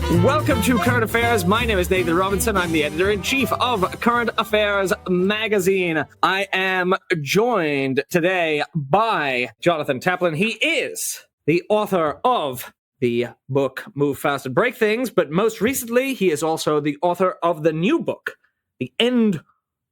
Welcome to Current Affairs. My name is Nathan Robinson. I'm the editor-in-chief of Current Affairs magazine. I am joined today by Jonathan Taplin. He is the author of the book Move Fast and Break Things, but most recently, he is also the author of the new book, The End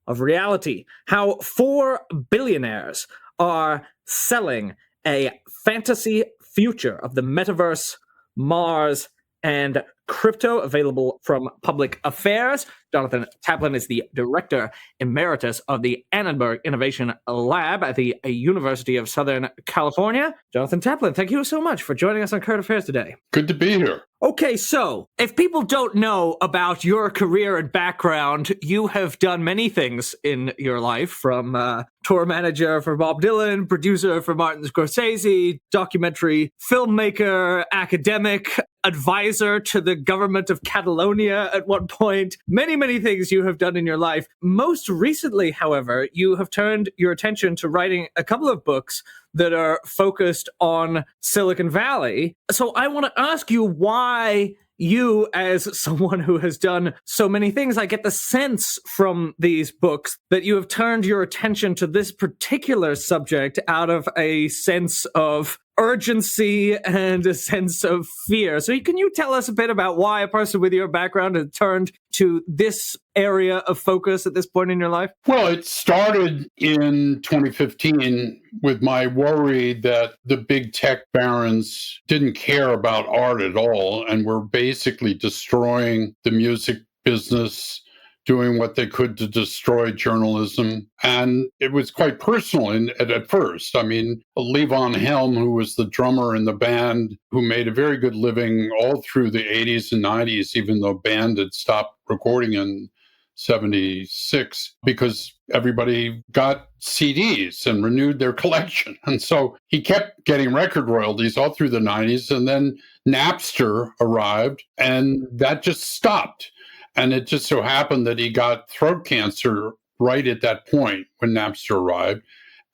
of Reality: How 4 Billionaires Are Selling a Fantasy Future of the Metaverse, Mars, and Crypto, available from Public Affairs. Jonathan Taplin is the Director Emeritus of the Annenberg Innovation Lab at the University of Southern California. Jonathan Taplin, thank you so much for joining us on Current Affairs today. Good to be here. Okay, so if people don't know about your career and background, you have done many things in your life, from tour manager for Bob Dylan, producer for Martin Scorsese, documentary filmmaker, academic, advisor to the government of Catalonia at one point. Many things you have done in your life. Most recently, however, you have turned your attention to writing a couple of books that are focused on Silicon Valley. So I want to ask you why you, as someone who has done so many things, I get the sense from these books that you have turned your attention to this particular subject out of a sense of urgency and a sense of fear. So can you tell us a bit about why a person with your background has turned to this area of focus at this point in your life? Well, it started in 2015 with my worry that the big tech barons didn't care about art at all and were basically destroying the music business, doing what they could to destroy journalism. And it was quite personal at first. I mean, Levon Helm, who was the drummer in the band, who made a very good living all through the 80s and 90s, even though band had stopped recording in 76, because everybody got CDs and renewed their collection. And so he kept getting record royalties all through the 90s. And then Napster arrived, and that just stopped. And it just so happened that he got throat cancer right at that point when Napster arrived.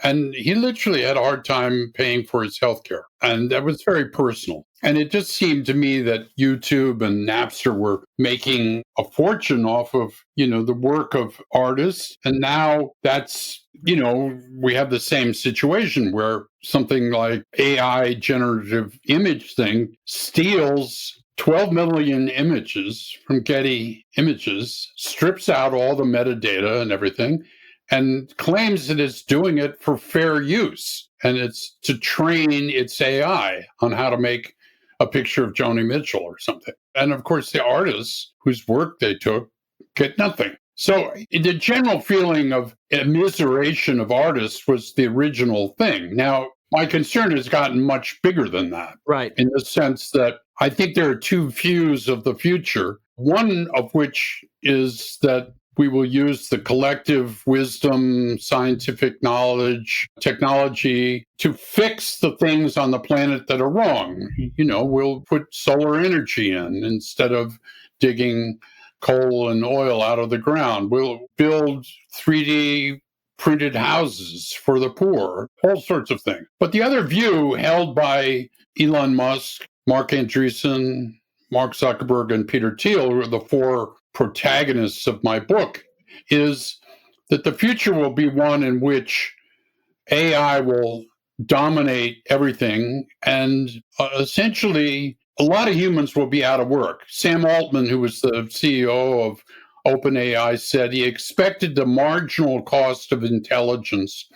And he literally had a hard time paying for his healthcare. And that was very personal. And it just seemed to me that YouTube and Napster were making a fortune off of, the work of artists. And now that's, we have the same situation where something like AI generative image thing steals 12 million images from Getty Images, strips out all the metadata and everything, and claims that it's doing it for fair use. And it's to train its AI on how to make a picture of Joni Mitchell or something. And of course, the artists whose work they took get nothing. So the general feeling of immiseration of artists was the original thing. Now, my concern has gotten much bigger than that. Right. In the sense that I think there are two views of the future, one of which is that we will use the collective wisdom, scientific knowledge, technology to fix the things on the planet that are wrong. We'll put solar energy in instead of digging coal and oil out of the ground. We'll build 3D printed houses for the poor, all sorts of things. But the other view held by Elon Musk, Mark Andreessen, Mark Zuckerberg, and Peter Thiel, who are the 4 protagonists of my book, is that the future will be one in which AI will dominate everything, and essentially a lot of humans will be out of work. Sam Altman, who was the CEO of OpenAI, said he expected the marginal cost of intelligence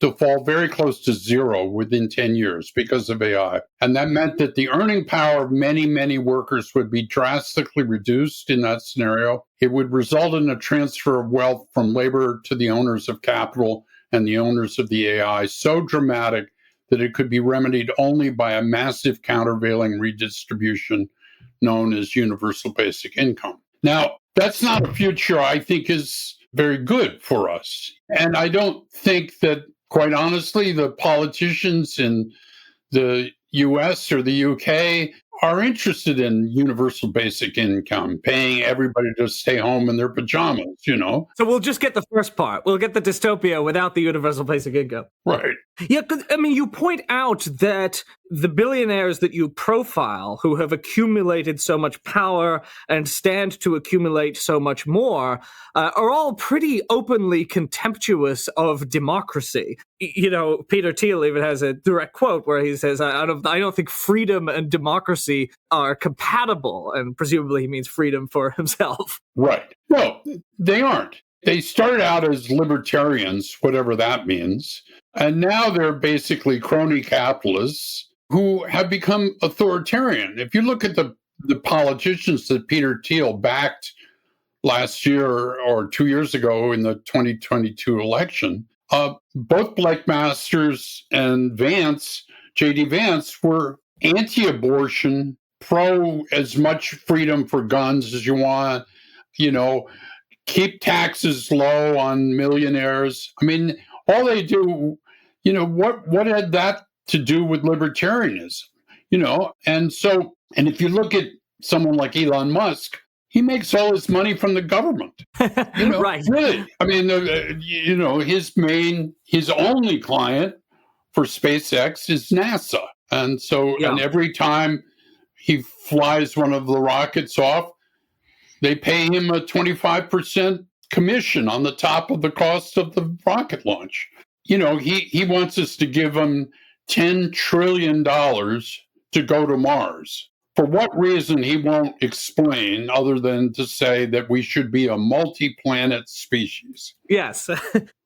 to fall very close to zero within 10 years because of AI. And that meant that the earning power of many workers would be drastically reduced in that scenario. It would result in a transfer of wealth from labor to the owners of capital and the owners of the AI so dramatic that it could be remedied only by a massive countervailing redistribution known as universal basic income. Now, that's not a future I think is very good for us. And I don't think that, quite honestly, the politicians in the US or the UK are interested in universal basic income, paying everybody to stay home in their pajamas, So we'll just get the first part. We'll get the dystopia without the universal basic income. Right. Yeah, 'cause, you point out that the billionaires that you profile who have accumulated so much power and stand to accumulate so much more are all pretty openly contemptuous of democracy. Peter Thiel even has a direct quote where he says, I don't think freedom and democracy are compatible, and presumably he means freedom for himself. Right. No, they aren't. They started out as libertarians, whatever that means, and now they're basically crony capitalists who have become authoritarian. If you look at the politicians that Peter Thiel backed last year or 2 years ago in the 2022 election, both Blake Masters and J.D. Vance, were anti-abortion, pro as much freedom for guns as you want, keep taxes low on millionaires. I mean, all they do, what had that to do with libertarianism? And if you look at someone like Elon Musk, he makes all his money from the government. Right. Really. I mean, his only client for SpaceX is NASA. And so, and every time he flies one of the rockets off, they pay him a 25% commission on the top of the cost of the rocket launch. He wants us to give him $10 trillion to go to Mars. For what reason, he won't explain, other than to say that we should be a multi-planet species. Yes.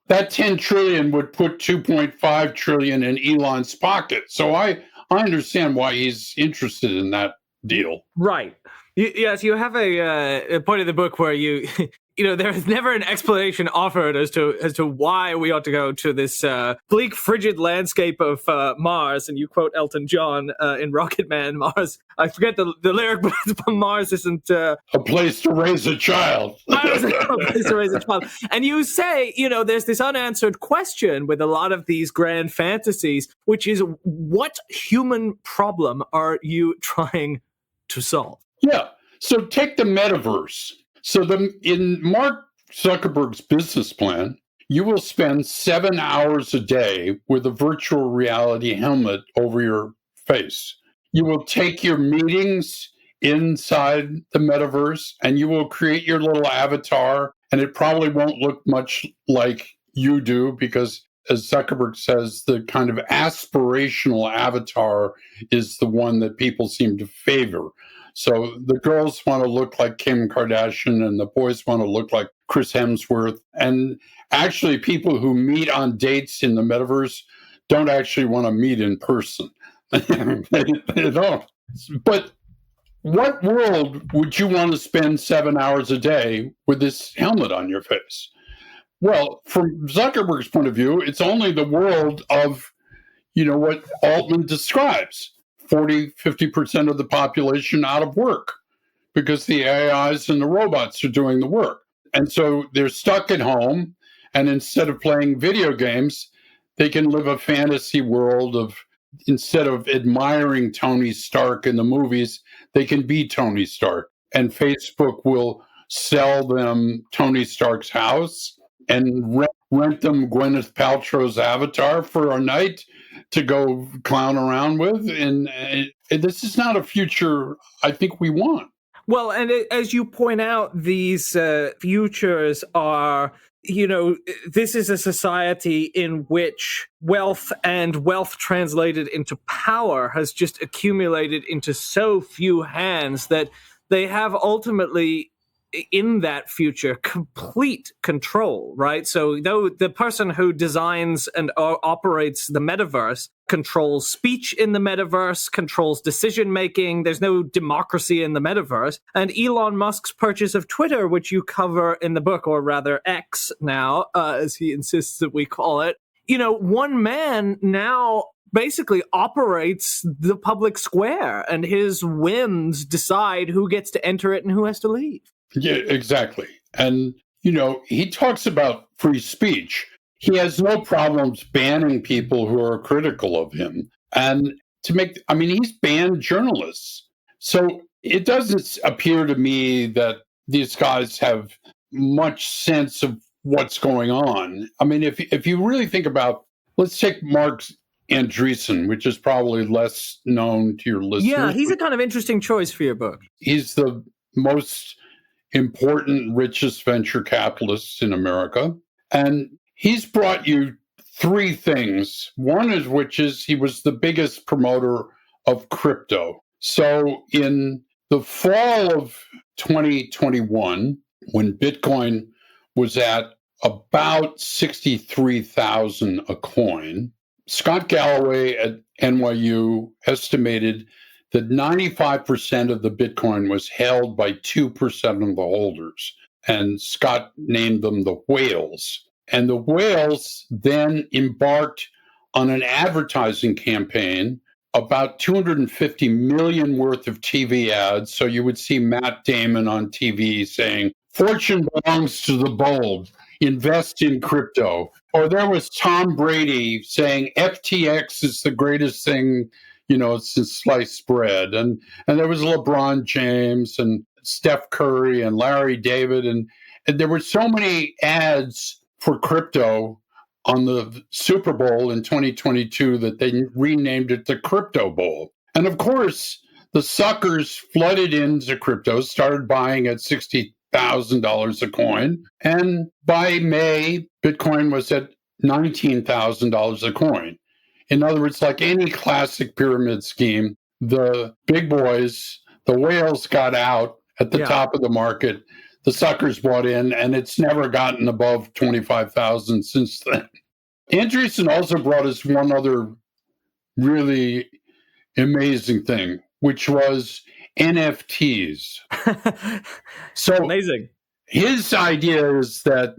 That 10 trillion would put 2.5 trillion in Elon's pocket. So I understand why he's interested in that deal. Right. Yes, you have a point in the book where there is never an explanation offered as to why we ought to go to this bleak, frigid landscape of Mars. And you quote Elton John in Rocket Man, Mars. I forget the lyric, but Mars isn't a place to raise a child. A place to raise a child. And you say, there's this unanswered question with a lot of these grand fantasies, which is, what human problem are you trying to solve? Yeah. So take the metaverse. So in Mark Zuckerberg's business plan, you will spend 7 hours a day with a virtual reality helmet over your face. You will take your meetings inside the metaverse, and you will create your little avatar, and it probably won't look much like you do, because, as Zuckerberg says, the kind of aspirational avatar is the one that people seem to favor. So the girls want to look like Kim Kardashian and the boys want to look like Chris Hemsworth. And actually, people who meet on dates in the metaverse don't actually want to meet in person. They don't. But what world would you want to spend 7 hours a day with this helmet on your face? Well, from Zuckerberg's point of view, it's only the world of, what Altman describes. 40-50% of the population out of work because the AIs and the robots are doing the work. And so they're stuck at home, and instead of playing video games, they can live a fantasy world of, instead of admiring Tony Stark in the movies, they can be Tony Stark. And Facebook will sell them Tony Stark's house and rent them Gwyneth Paltrow's avatar for a night to go clown around with. And this is not a future I think we want. Well, and as you point out, these futures are, this is a society in which wealth and wealth translated into power has just accumulated into so few hands that they have ultimately, in that future, complete control, right? So though the person who designs and operates the metaverse controls speech in the metaverse, controls decision-making, there's no democracy in the metaverse. And Elon Musk's purchase of Twitter, which you cover in the book, or rather X now, as he insists that we call it, one man now basically operates the public square, and his whims decide who gets to enter it and who has to leave. Yeah, exactly. And, he talks about free speech. He has no problems banning people who are critical of him. And he's banned journalists. So it doesn't appear to me that these guys have much sense of what's going on. I mean, if you really think about, let's take Mark Andreessen, which is probably less known to your listeners. Yeah, he's a kind of interesting choice for your book. He's the most important, richest venture capitalist in America. And he's brought you three things. One is which is he was the biggest promoter of crypto. So in the fall of 2021, when Bitcoin was at about 63,000 a coin, Scott Galloway at NYU estimated that 95% of the Bitcoin was held by 2% of the holders. And Scott named them the whales. And the whales then embarked on an advertising campaign, about 250 million worth of TV ads. So you would see Matt Damon on TV saying, "Fortune belongs to the bold. Invest in crypto." Or there was Tom Brady saying FTX is the greatest thing, since sliced bread. And there was LeBron James and Steph Curry and Larry David. And there were so many ads for crypto on the Super Bowl in 2022 that they renamed it the Crypto Bowl. And of course, the suckers flooded into crypto, started buying at $60,000 a coin. And by May, Bitcoin was at $19,000 a coin. In other words, like any classic pyramid scheme, the big boys, the whales got out at the top of the market. The suckers bought in, and it's never gotten above 25,000 since then. Andreessen also brought us one other really amazing thing, which was NFTs. So amazing. His idea is that,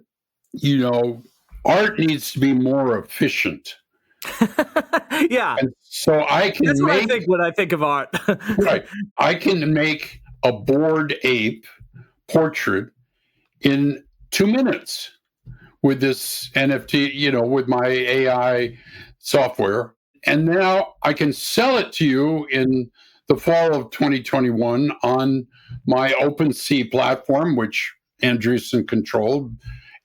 art needs to be more efficient. Yeah. And so I can That's what I think when I think of art. Right. I can make a Bored Ape portrait in 2 minutes with this NFT, with my AI software. And now I can sell it to you in the fall of 2021 on my OpenSea platform, which Andreessen controlled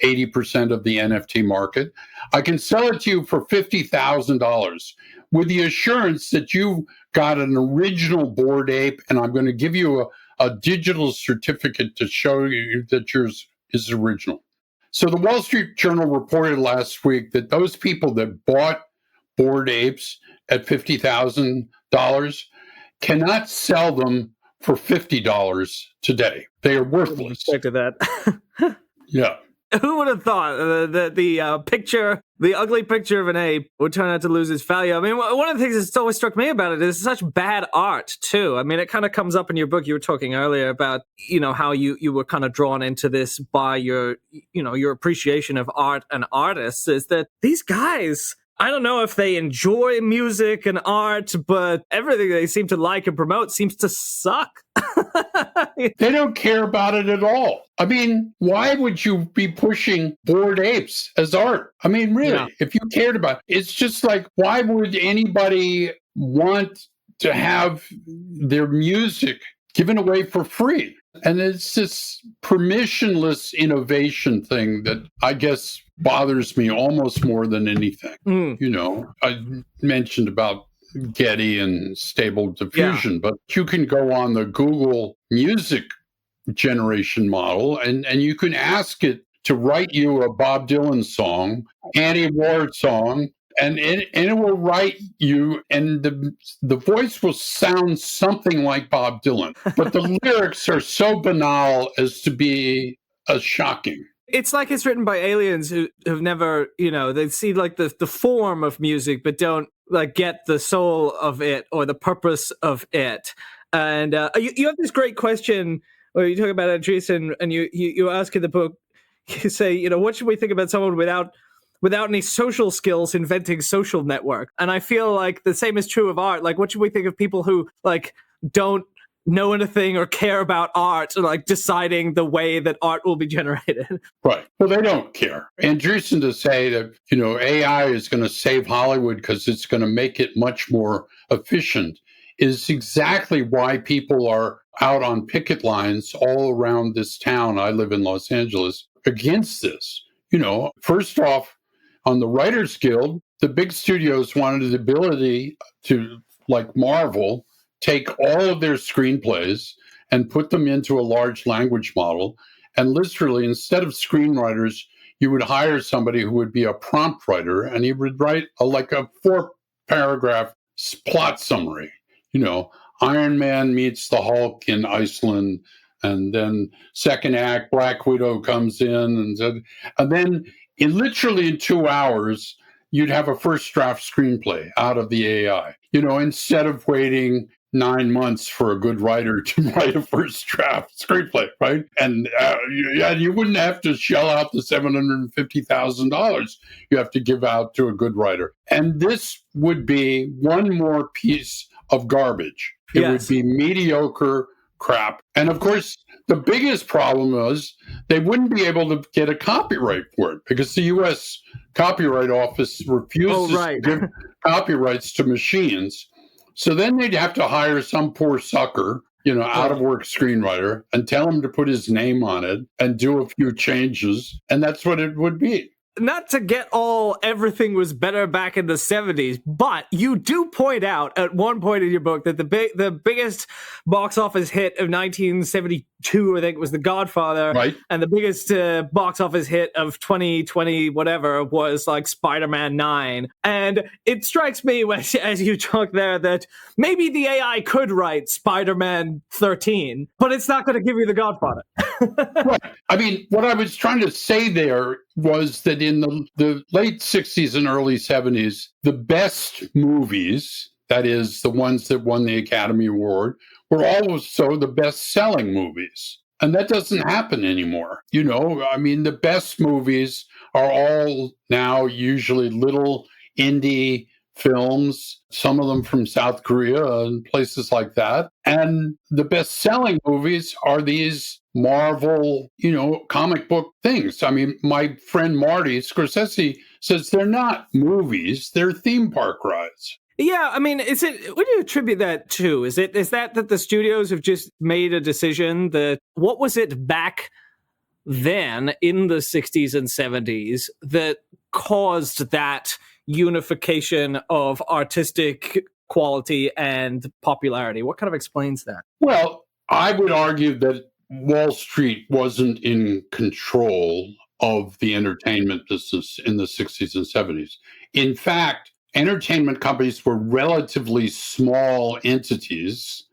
80% of the NFT market. I can sell it to you for $50,000 with the assurance that you've got an original Bored Ape, and I'm going to give you a digital certificate to show you that yours is original. So the Wall Street Journal reported last week that those people that bought Bored Apes at $50,000 cannot sell them for $50 today. They are worthless. Respect to that. Yeah. Who would have thought that the ugly picture of an ape would turn out to lose its value? I mean, one of the things that's always struck me about it is such bad art, too. I mean, it kind of comes up in your book. You were talking earlier about, how you were kind of drawn into this by your appreciation of art and artists, is that these guys, I don't know if they enjoy music and art, but everything they seem to like and promote seems to suck. They don't care about it at all. I mean, why would you be pushing Bored Apes as art? I mean, really, if you cared about it, it's just like, why would anybody want to have their music given away for free? And it's this permissionless innovation thing that I guess bothers me almost more than anything. I mentioned about Getty and Stable Diffusion, but you can go on the Google Music generation model and you can ask it to write you a Bob Dylan song, anti-war song, and it will write you, and the voice will sound something like Bob Dylan, but the lyrics are so banal as to be shocking. It's like it's written by aliens who have never, they see like the form of music, but don't like get the soul of it or the purpose of it. And you have this great question where you talk about Andreessen, and you ask in the book, you say, what should we think about someone without any social skills inventing social network? And I feel like the same is true of art. Like, what should we think of people who like don't know anything or care about art, like deciding the way that art will be generated? Right. Well, they don't care. Andreessen to say that, AI is going to save Hollywood because it's going to make it much more efficient is exactly why people are out on picket lines all around this town. I live in Los Angeles against this. First off, on the Writers Guild, the big studios wanted the ability to, like Marvel, take all of their screenplays and put them into a large language model. And literally, instead of screenwriters, you would hire somebody who would be a prompt writer, and he would write like a 4-paragraph plot summary. Iron Man meets the Hulk in Iceland, and then second act, Black Widow comes in, and then in 2 hours, you'd have a first draft screenplay out of the AI. Instead of waiting 9 months for a good writer to write a first draft screenplay, right? And you wouldn't have to shell out the $750,000 you have to give out to a good writer. And this would be one more piece of garbage. It would be mediocre crap. And of course, the biggest problem was they wouldn't be able to get a copyright for it because the U.S. Copyright Office refuses to give copyrights to machines. So then they'd have to hire some poor sucker, out of work screenwriter and tell him to put his name on it and do a few changes. And that's what it would be. Not to get everything was better back in the 70s, but you do point out at one point in your book that the biggest box office hit of 1972, I think, was The Godfather. Right. And the biggest box office hit of 2020, whatever, was like Spider-Man 9. And it strikes me, as you talk there, that maybe the AI could write Spider-Man 13, but it's not going to give you The Godfather. Right. I mean, what I was trying to say there was that in the late 60s and early 70s, the best movies, that is, the ones that won the Academy Award, were also the best-selling movies. And that doesn't happen anymore. The best movies are all now usually little indie films, some of them from South Korea and places like that. And the best-selling movies are these Marvel, comic book things. I mean, my friend Marty Scorsese says they're not movies, they're theme park rides. Yeah, I mean, what do you attribute that to? Is that the studios have just made a decision that, what was it back then in the 60s and 70s that caused that unification of artistic quality and popularity? What kind of explains that? Well, I would argue that Wall Street wasn't in control of the entertainment business in the 60s and 70s. In fact, entertainment companies were relatively small entities.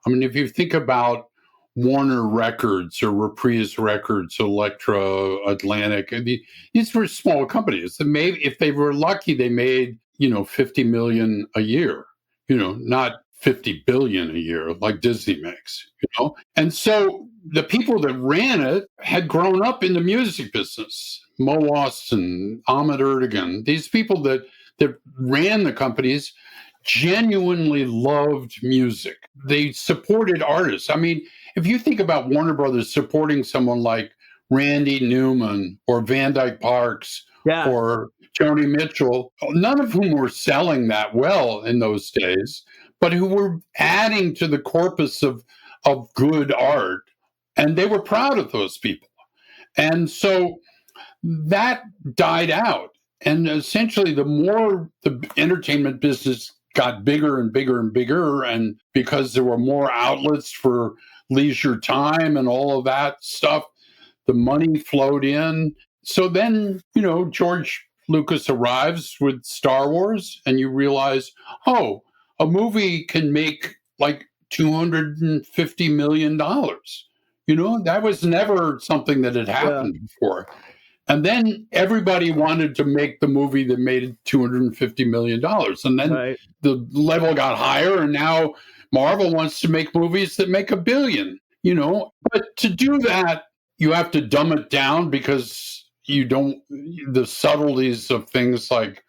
I mean, if you think about Warner Records or Reprise Records, Elektra, Atlantic, these were small companies. If they were lucky, they made, $50 million a year, not 50 billion a year like Disney makes, And so the people that ran it had grown up in the music business. Mo Austin, Ahmet Ertegun, these people that ran the companies genuinely loved music. They supported artists. I mean, if you think about Warner Brothers supporting someone like Randy Newman or Van Dyke Parks or Joni Mitchell, none of whom were selling that well in those days, but who were adding to the corpus of good art. And they were proud of those people. And so that died out. And essentially, the more the entertainment business got bigger and bigger and bigger, and because there were more outlets for leisure time and all of that stuff, the money flowed in. So then, George Lucas arrives with Star Wars, and you realize, a movie can make like $250 million. That was never something that had happened before. And then everybody wanted to make the movie that made $250 million. And then the level got higher, and now Marvel wants to make movies that make $1 billion, But to do that, you have to dumb it down because the subtleties of things like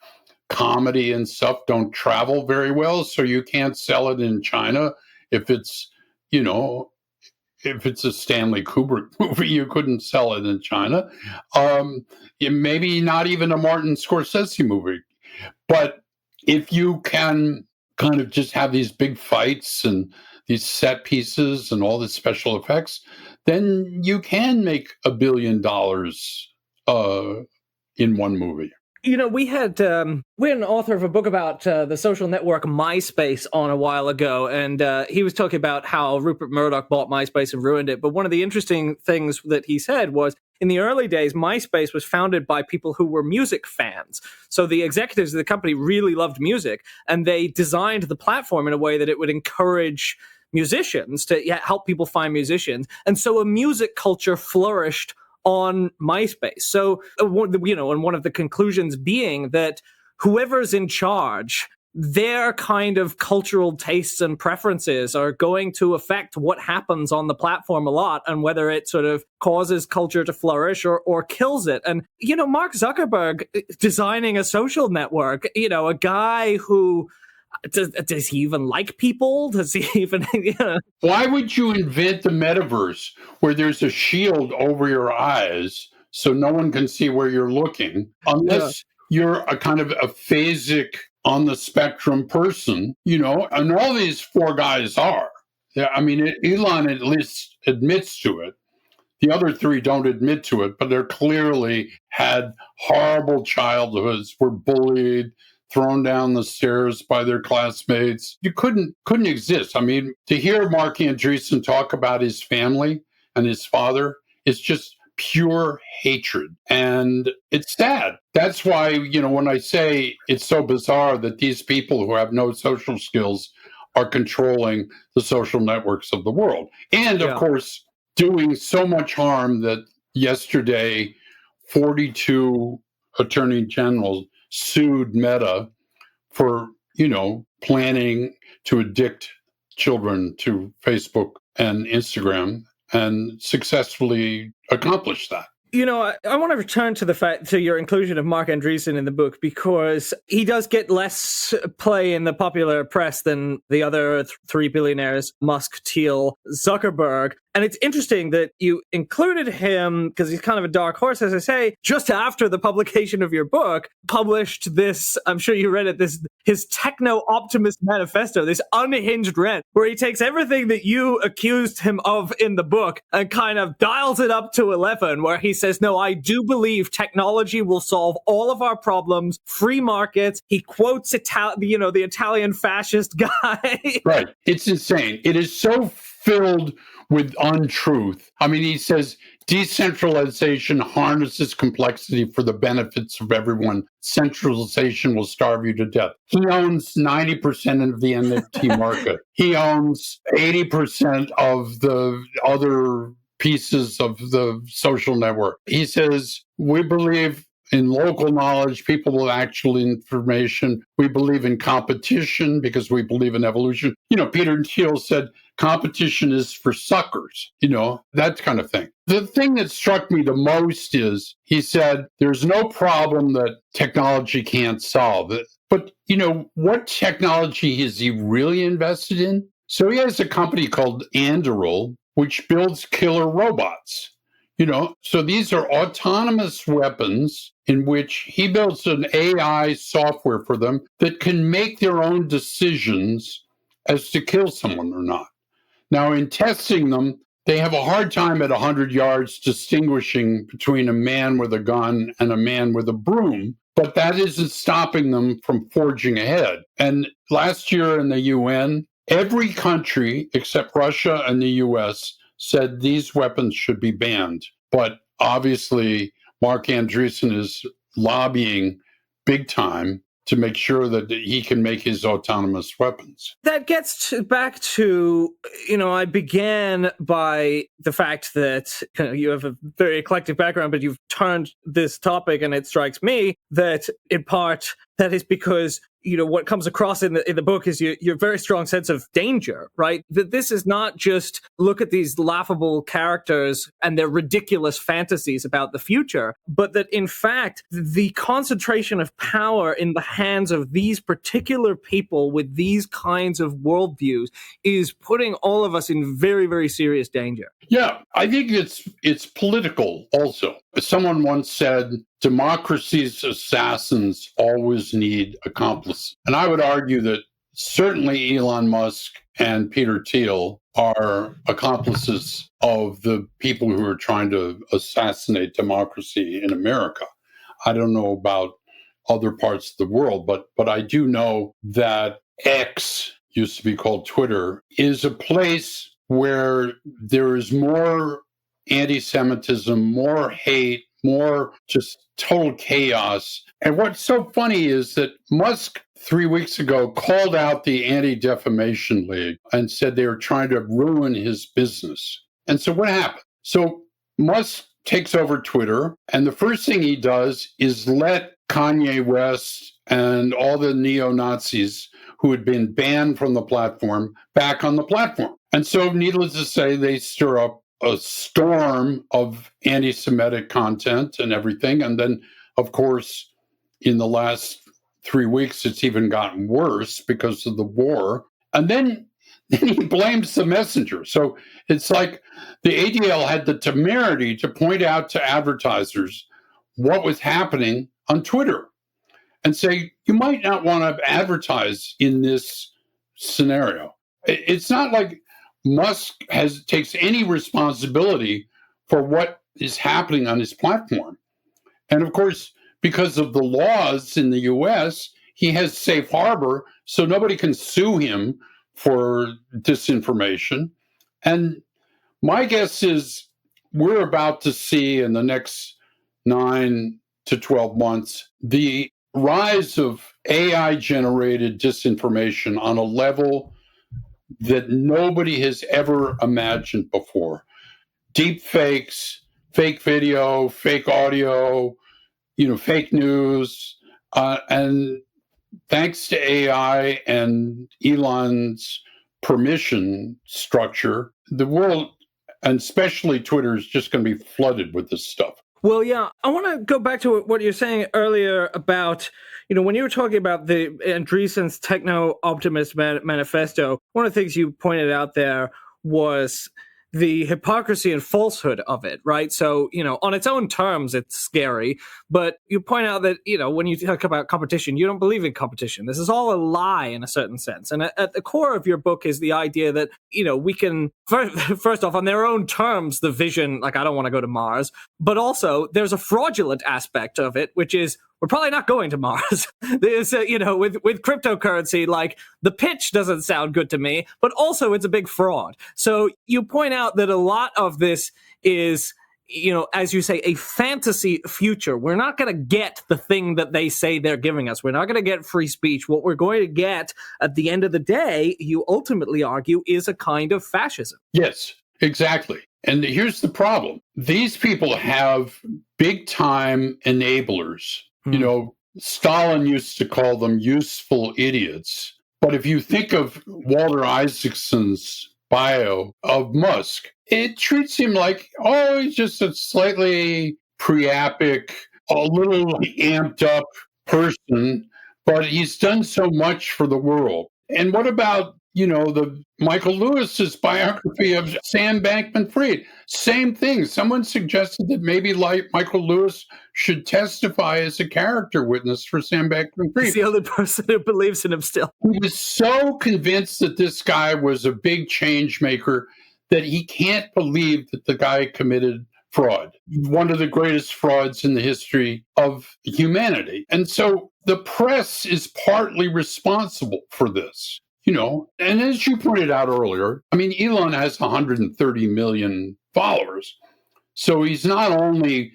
comedy and stuff don't travel very well. So you can't sell it in China. If it's a Stanley Kubrick movie, you couldn't sell it in China. Maybe not even a Martin Scorsese movie. But if you can kind of just have these big fights and these set pieces and all the special effects, then you can make $1 billion in one movie. We had an author of a book about the social network MySpace on a while ago, and he was talking about how Rupert Murdoch bought MySpace and ruined it. But one of the interesting things that he said was, in the early days, MySpace was founded by people who were music fans. So the executives of the company really loved music, and they designed the platform in a way that it would encourage musicians to help people find musicians. And so a music culture flourished on MySpace. So, and one of the conclusions being that whoever's in charge, their kind of cultural tastes and preferences are going to affect what happens on the platform a lot, and whether it sort of causes culture to flourish or kills it. And, Mark Zuckerberg designing a social network, a guy who does he even like people? Does he even? Why would you invent the metaverse where there's a shield over your eyes so no one can see where you're looking, unless you're a kind of aphasic on the spectrum person, and all these four guys are. I mean, Elon at least admits to it. The other three don't admit to it, but they're clearly had horrible childhoods, were bullied, thrown down the stairs by their classmates. You couldn't exist. I mean, to hear Mark Andreessen talk about his family and his father is just pure hatred. And it's sad. That's why, when I say it's so bizarre that these people who have no social skills are controlling the social networks of the world. And of course, doing so much harm that yesterday 42 attorney generals sued Meta for, planning to addict children to Facebook and Instagram and successfully accomplished that. I want to return to your inclusion of Mark Andreessen in the book, because he does get less play in the popular press than the other three billionaires, Musk, Thiel, Zuckerberg. And it's interesting that you included him because he's kind of a dark horse, as I say, just after the publication of your book, published this, I'm sure you read it, his techno-optimist manifesto, this unhinged rant, where he takes everything that you accused him of in the book and kind of dials it up to 11, where he says, no, I do believe technology will solve all of our problems, free markets. He quotes the Italian fascist guy. Right. It's insane. It is so filled with untruth. I mean, he says decentralization harnesses complexity for the benefits of everyone. Centralization will starve you to death. He owns 90% of the NFT market. He owns 80% of the other pieces of the social network. He says, we believe in local knowledge, people with actual information. We believe in competition because we believe in evolution. Peter Thiel said, competition is for suckers, that kind of thing. The thing that struck me the most is he said, there's no problem that technology can't solve it. But, what technology is he really invested in? So he has a company called Anduril, which builds killer robots. So these are autonomous weapons in which he builds an AI software for them that can make their own decisions as to kill someone or not. Now, in testing them, they have a hard time at 100 yards distinguishing between a man with a gun and a man with a broom, but that isn't stopping them from forging ahead. And last year in the UN, every country except Russia and the US said these weapons should be banned. But obviously, Mark Andreessen is lobbying big time to make sure that he can make his autonomous weapons. That gets back to, I began by the fact that you have a very eclectic background, but you've turned this topic, and it strikes me that in part that is because what comes across in the book is your very strong sense of danger, right? That this is not just look at these laughable characters and their ridiculous fantasies about the future, but that in fact, the concentration of power in the hands of these particular people with these kinds of worldviews is putting all of us in very, very serious danger. Yeah, I think it's political also. Someone once said, democracy's assassins always need accomplices. And I would argue that certainly Elon Musk and Peter Thiel are accomplices of the people who are trying to assassinate democracy in America. I don't know about other parts of the world, but I do know that X, used to be called Twitter, is a place where there is more anti-Semitism, more hate, more just total chaos. And what's so funny is that Musk 3 weeks ago called out the Anti-Defamation League and said they were trying to ruin his business. And so what happened? So Musk takes over Twitter, and the first thing he does is let Kanye West and all the neo-Nazis who had been banned from the platform back on the platform. And so, needless to say, they stir up a storm of anti-Semitic content and everything. And then, of course, in the last 3 weeks, it's even gotten worse because of the war. And then he blames the messenger. So it's like the ADL had the temerity to point out to advertisers what was happening on Twitter and say, you might not want to advertise in this scenario. It's not like Musk takes any responsibility for what is happening on his platform. And of course, because of the laws in the US, he has safe harbor, so nobody can sue him for disinformation. And my guess is we're about to see in the next 9 to 12 months the rise of AI-generated disinformation on a level that nobody has ever imagined before. Deep fakes, fake video, fake audio, fake news, and thanks to AI and Elon's permission structure, the world, and especially Twitter, is just going to be flooded with this stuff. Well, yeah, I want to go back to what you're saying earlier about, when you were talking about the Andreessen's Techno-Optimist Manifesto, one of the things you pointed out there was the hypocrisy and falsehood of it, right? So, on its own terms, it's scary. But you point out that, when you talk about competition, you don't believe in competition. This is all a lie in a certain sense. And at the core of your book is the idea that, we can, first off, on their own terms, the vision, like, I don't want to go to Mars. But also, there's a fraudulent aspect of it, which is, we're probably not going to Mars. There's, with cryptocurrency, like, the pitch doesn't sound good to me, but also it's a big fraud. So you point out that a lot of this is, as you say, a fantasy future. We're not going to get the thing that they say they're giving us. We're not going to get free speech. What we're going to get at the end of the day, you ultimately argue, is a kind of fascism. Yes, exactly. And here's the problem. These people have big time enablers. Stalin used to call them useful idiots. But if you think of Walter Isaacson's bio of Musk, it treats him like, he's just a slightly priapic, a little amped up person, but he's done so much for the world. And what about, the Michael Lewis's biography of Sam Bankman-Fried? Same thing. Someone suggested that maybe Michael Lewis should testify as a character witness for Sam Bankman-Fried. He's the only person who believes in him still. He was so convinced that this guy was a big change maker that he can't believe that the guy committed fraud, one of the greatest frauds in the history of humanity. And so the press is partly responsible for this. And as you pointed out earlier, Elon has 130 million followers. So he's not only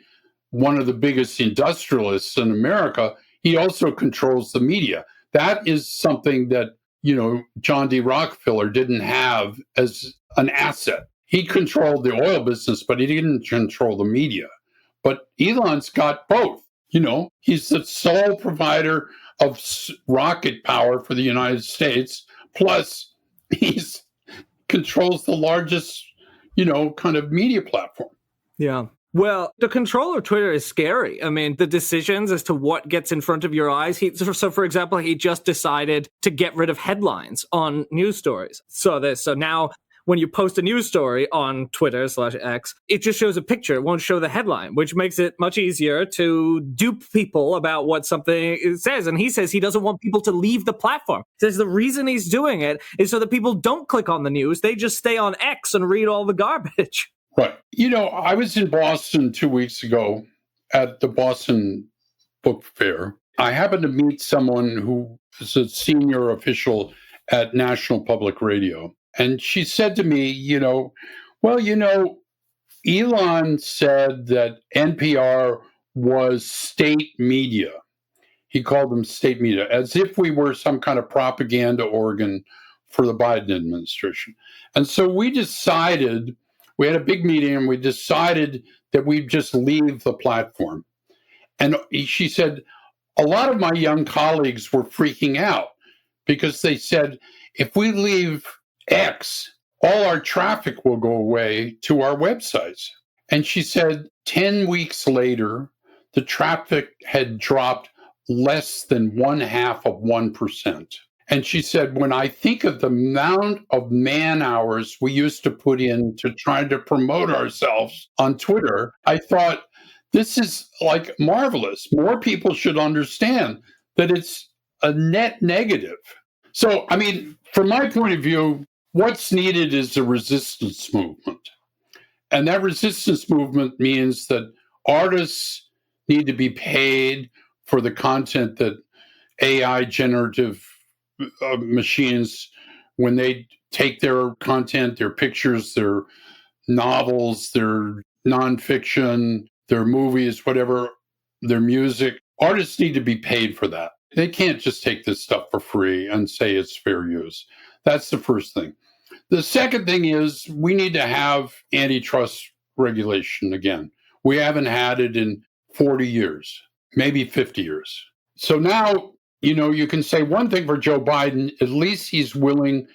one of the biggest industrialists in America, he also controls the media. That is something that, John D. Rockefeller didn't have as an asset. He controlled the oil business, but he didn't control the media. But Elon's got both. He's the sole provider of rocket power for the United States. Plus, he controls the largest, kind of media platform. Yeah. Well, the control of Twitter is scary. The decisions as to what gets in front of your eyes. So, for example, he just decided to get rid of headlines on news stories. So now, when you post a news story on Twitter/X, it just shows a picture. It won't show the headline, which makes it much easier to dupe people about what something says. And he says he doesn't want people to leave the platform. He says the reason he's doing it is so that people don't click on the news. They just stay on X and read all the garbage. Right. I was in Boston 2 weeks ago at the Boston Book Fair, I happened to meet someone who is a senior official at National Public Radio. And she said to me, Elon said that NPR was state media. He called them state media, as if we were some kind of propaganda organ for the Biden administration. And so we had a big meeting and we decided that we'd just leave the platform. And she said, a lot of my young colleagues were freaking out because they said, if we leave X, all our traffic will go away to our websites. And she said 10 weeks later, the traffic had dropped less than 0.5%. And she said, when I think of the amount of man hours we used to put in to try to promote ourselves on Twitter, I thought, this is like marvelous. More people should understand that it's a net negative. So, I mean, from my point of view, what's needed is a resistance movement. And that resistance movement means that artists need to be paid for the content that AI generative machines, when they take their content, their pictures, their novels, their nonfiction, their movies, whatever, their music, artists need to be paid for that. They can't just take this stuff for free and say it's fair use. That's the first thing. The second thing is we need to have antitrust regulation again. We haven't had it in 40 years, maybe 50 years. So now, you can say one thing for Joe Biden, at least he's willing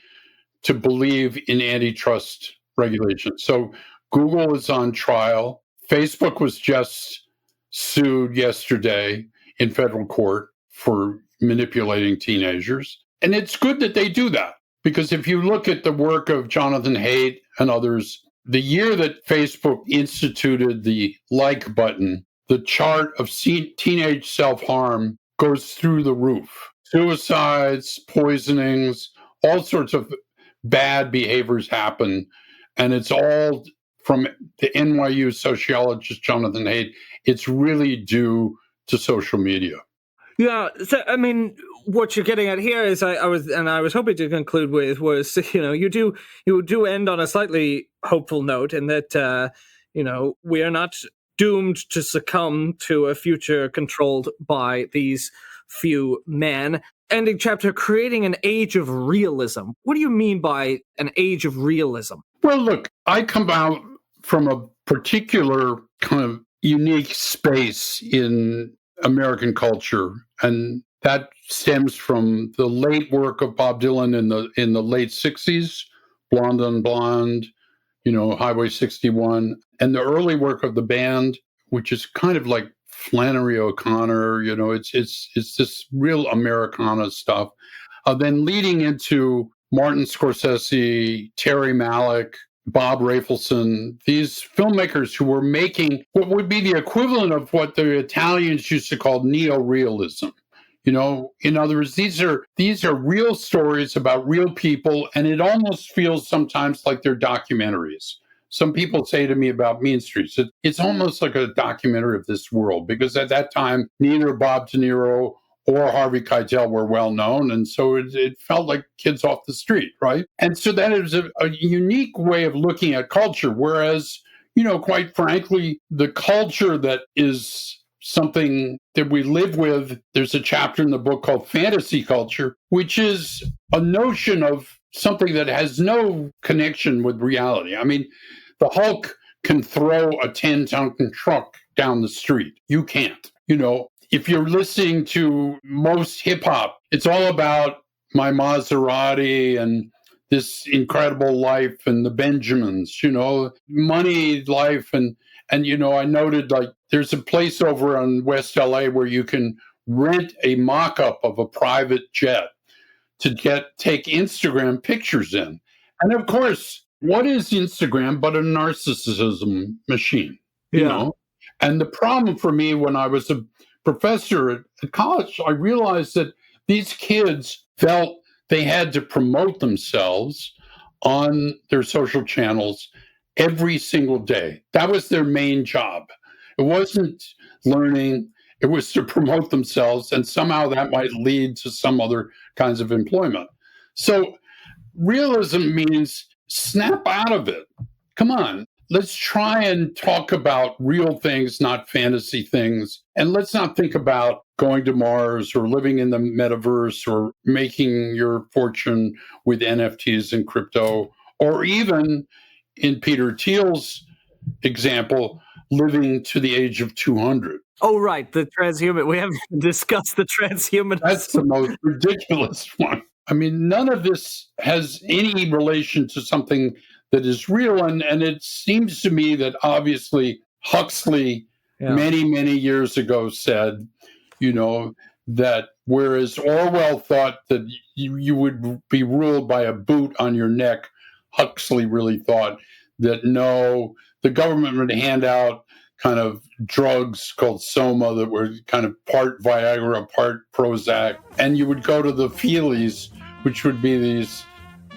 to believe in antitrust regulation. So Google is on trial. Facebook was just sued yesterday in federal court for manipulating teenagers. And it's good that they do that, because if you look at the work of Jonathan Haidt and others, the year that Facebook instituted the like button, the chart of teenage self-harm goes through the roof. Suicides, poisonings, all sorts of bad behaviors happen. And it's all from the NYU sociologist Jonathan Haidt. It's really due to social media. Yeah, so I mean, what you're getting at here is I was hoping to conclude with was, you do end on a slightly hopeful note in that we are not doomed to succumb to a future controlled by these few men. Ending chapter, creating an age of realism. What do you mean by an age of realism? Well, look, I come out from a particular kind of unique space in American culture, and that stems from the late work of Bob Dylan in the late 60s, Blonde on Blonde, Highway 61, and the early work of the band, which is kind of like Flannery O'Connor, it's this real Americana stuff. Then leading into Martin Scorsese, Terry Malick, Bob Rafelson, these filmmakers who were making what would be the equivalent of what the Italians used to call neo-realism. In other words, these are real stories about real people, and it almost feels sometimes like they're documentaries. Some people say to me about Mean Streets, it's almost like a documentary of this world, because at that time, neither Bob De Niro or Harvey Keitel were well known. And so it felt like kids off the street, right? And so that is a unique way of looking at culture. Whereas, quite frankly, the culture that is something that we live with, there's a chapter in the book called Fantasy Culture, which is a notion of something that has no connection with reality. I mean, the Hulk can throw a 10-ton truck down the street. You can't. If you're listening to most hip hop, it's all about my Maserati and this incredible life and the Benjamins, money, life. And I noted, like, there's a place over on West LA where you can rent a mock-up of a private jet to take Instagram pictures in. And of course, what is Instagram but a narcissism machine? And the problem for me when I was a professor at college, I realized that these kids felt they had to promote themselves on their social channels every single day. That was their main job. It wasn't learning. It was to promote themselves, and somehow that might lead to some other kinds of employment. So realism means snap out of it. Come on. Let's try and talk about real things, not fantasy things. And let's not think about going to Mars or living in the metaverse or making your fortune with NFTs and crypto, or even in Peter Thiel's example, living to the age of 200. Oh, right. The transhuman. We haven't discussed the transhumanism. That's the most ridiculous one. I mean, none of this has any relation to something that is real. And it seems to me that obviously Huxley, many, many years ago said, that whereas Orwell thought that you would be ruled by a boot on your neck, Huxley really thought that no, the government would hand out kind of drugs called Soma that were kind of part Viagra, part Prozac. And you would go to the Feelies, which would be these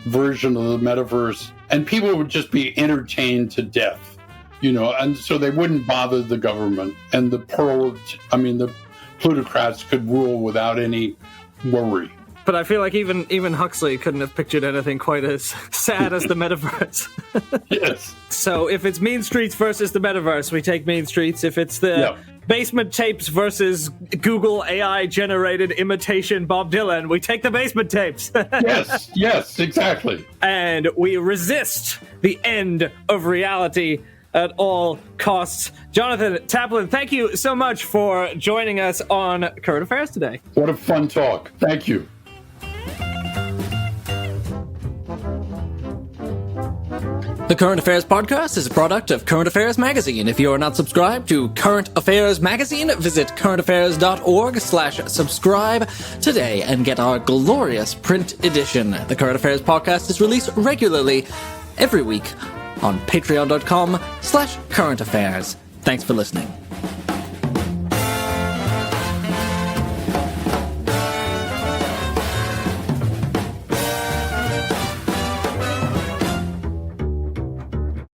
version of the metaverse, and people would just be entertained to death, and so they wouldn't bother the government. And the plutocrats could rule without any worry. But I feel like even Huxley couldn't have pictured anything quite as sad as the metaverse. Yes. So if it's Mean Streets versus the metaverse, we take Mean Streets. If it's the basement tapes versus Google AI-generated imitation Bob Dylan, we take the basement tapes. Yes, exactly. And we resist the end of reality at all costs. Jonathan Taplin, thank you so much for joining us on Current Affairs today. What a fun talk. Thank you. The Current Affairs Podcast is a product of Current Affairs Magazine. If you are not subscribed to Current Affairs Magazine, visit currentaffairs.org/subscribe today and get our glorious print edition. The Current Affairs Podcast is released regularly every week on patreon.com/currentaffairs. Thanks for listening.